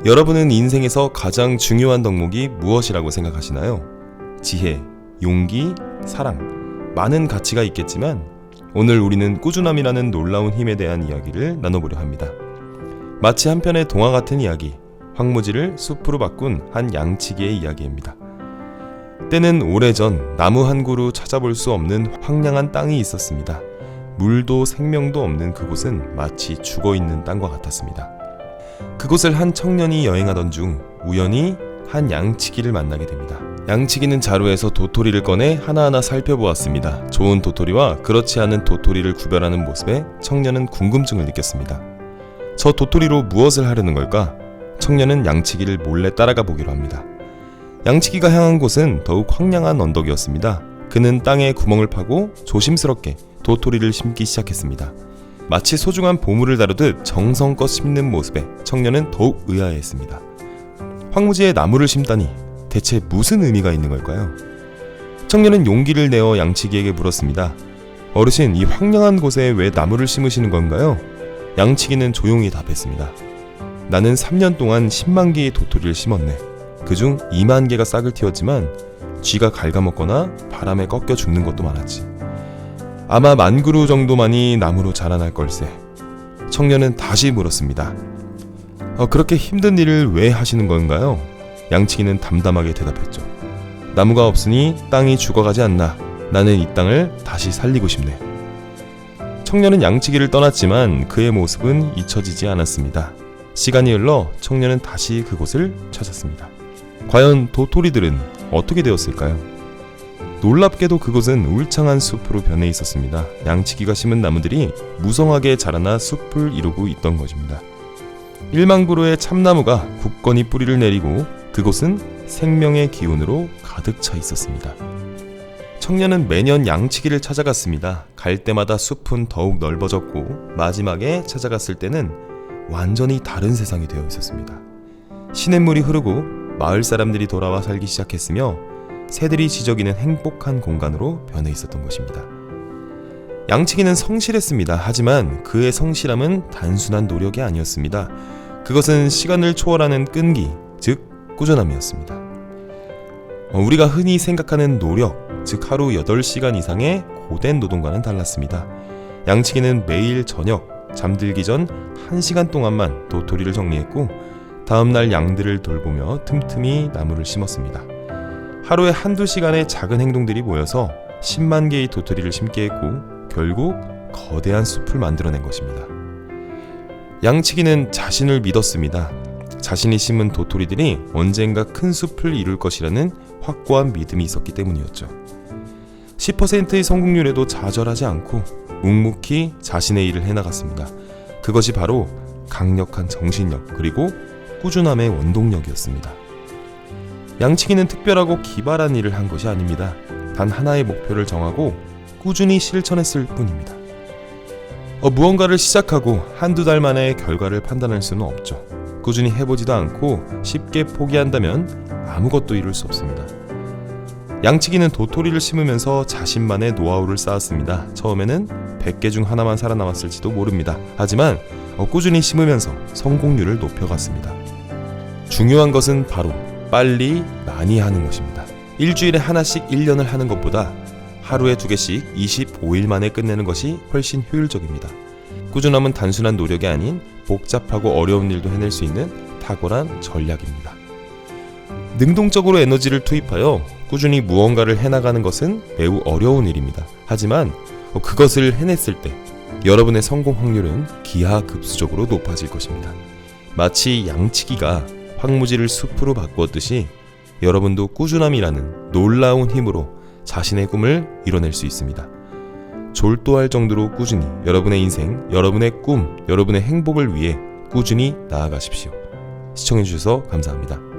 여러분은 인생에서 가장 중요한 덕목이 무엇이라고 생각하시나요? 지혜, 용기, 사랑, 많은 가치가 있겠지만 오늘 우리는 꾸준함이라는 놀라운 힘에 대한 이야기를 나눠보려 합니다. 마치 한 편의 동화 같은 이야기, 황무지를 숲으로 바꾼 한 양치기의 이야기입니다. 때는 오래전 나무 한 그루 찾아볼 수 없는 황량한 땅이 있었습니다. 물도 생명도 없는 그곳은 마치 죽어있는 땅과 같았습니다. 그곳을 한 청년이 여행하던 중 우연히 한 양치기를 만나게 됩니다. 양치기는 자루에서 도토리를 꺼내 하나하나 살펴보았습니다. 좋은 도토리와 그렇지 않은 도토리를 구별하는 모습에 청년은 궁금증을 느꼈습니다. 저 도토리로 무엇을 하려는 걸까? 청년은 양치기를 몰래 따라가 보기로 합니다. 양치기가 향한 곳은 더욱 황량한 언덕이었습니다. 그는 땅에 구멍을 파고 조심스럽게 도토리를 심기 시작했습니다. 마치 소중한 보물을 다루듯 정성껏 심는 모습에 청년은 더욱 의아해했습니다. 황무지에 나무를 심다니 대체 무슨 의미가 있는 걸까요? 청년은 용기를 내어 양치기에게 물었습니다. 어르신, 이 황량한 곳에 왜 나무를 심으시는 건가요? 양치기는 조용히 답했습니다. 나는 3년 동안 10만 개의 도토리를 심었네. 그중 2만 개가 싹을 틔웠지만 쥐가 갉아먹거나 바람에 꺾여 죽는 것도 많았지. 아마 10,000그루 정도만이 나무로 자라날 걸세. 청년은 다시 물었습니다. 그렇게 힘든 일을 왜 하시는 건가요? 양치기는 담담하게 대답했죠. 나무가 없으니 땅이 죽어가지 않나. 나는 이 땅을 다시 살리고 싶네. 청년은 양치기를 떠났지만 그의 모습은 잊혀지지 않았습니다. 시간이 흘러 청년은 다시 그곳을 찾았습니다. 과연 도토리들은 어떻게 되었을까요? 놀랍게도 그곳은 울창한 숲으로 변해 있었습니다. 양치기가 심은 나무들이 무성하게 자라나 숲을 이루고 있던 것입니다. 1만 그루의 참나무가 굳건히 뿌리를 내리고 그곳은 생명의 기운으로 가득 차 있었습니다. 청년은 매년 양치기를 찾아갔습니다. 갈 때마다 숲은 더욱 넓어졌고 마지막에 찾아갔을 때는 완전히 다른 세상이 되어 있었습니다. 시냇물이 흐르고 마을 사람들이 돌아와 살기 시작했으며 새들이 지저귀는 행복한 공간으로 변해 있었던 것입니다. 양치기는 성실했습니다. 하지만 그의 성실함은 단순한 노력이 아니었습니다. 그것은 시간을 초월하는 끈기, 즉 꾸준함이었습니다. 우리가 흔히 생각하는 노력, 즉 하루 8시간 이상의 고된 노동과는 달랐습니다. 양치기는 매일 저녁 잠들기 전 1시간 동안만 도토리를 정리했고 다음날 양들을 돌보며 틈틈이 나무를 심었습니다. 하루에 한두 시간의 작은 행동들이 모여서 10만 개의 도토리를 심게 했고 결국 거대한 숲을 만들어낸 것입니다. 양치기는 자신을 믿었습니다. 자신이 심은 도토리들이 언젠가 큰 숲을 이룰 것이라는 확고한 믿음이 있었기 때문이었죠. 10%의 성공률에도 좌절하지 않고 묵묵히 자신의 일을 해나갔습니다. 그것이 바로 강력한 정신력 그리고 꾸준함의 원동력이었습니다. 양치기는 특별하고 기발한 일을 한 것이 아닙니다. 단 하나의 목표를 정하고 꾸준히 실천했을 뿐입니다. 무언가를 시작하고 한두 달 만에 결과를 판단할 수는 없죠. 꾸준히 해보지도 않고 쉽게 포기한다면 아무것도 이룰 수 없습니다. 양치기는 도토리를 심으면서 자신만의 노하우를 쌓았습니다. 처음에는 100개 중 하나만 살아남았을지도 모릅니다. 하지만 꾸준히 심으면서 성공률을 높여갔습니다. 중요한 것은 바로 빨리 많이 하는 것입니다. 일주일에 하나씩 1년을 하는 것보다 하루에 2개씩 25일 만에 끝내는 것이 훨씬 효율적입니다. 꾸준함은 단순한 노력이 아닌 복잡하고 어려운 일도 해낼 수 있는 탁월한 전략입니다. 능동적으로 에너지를 투입하여 꾸준히 무언가를 해나가는 것은 매우 어려운 일입니다. 하지만 그것을 해냈을 때 여러분의 성공 확률은 기하급수적으로 높아질 것입니다. 마치 양치기가 황무지를 숲으로 바꾸었듯이 여러분도 꾸준함이라는 놀라운 힘으로 자신의 꿈을 이뤄낼 수 있습니다. 졸도할 정도로 꾸준히 여러분의 인생, 여러분의 꿈, 여러분의 행복을 위해 꾸준히 나아가십시오. 시청해주셔서 감사합니다.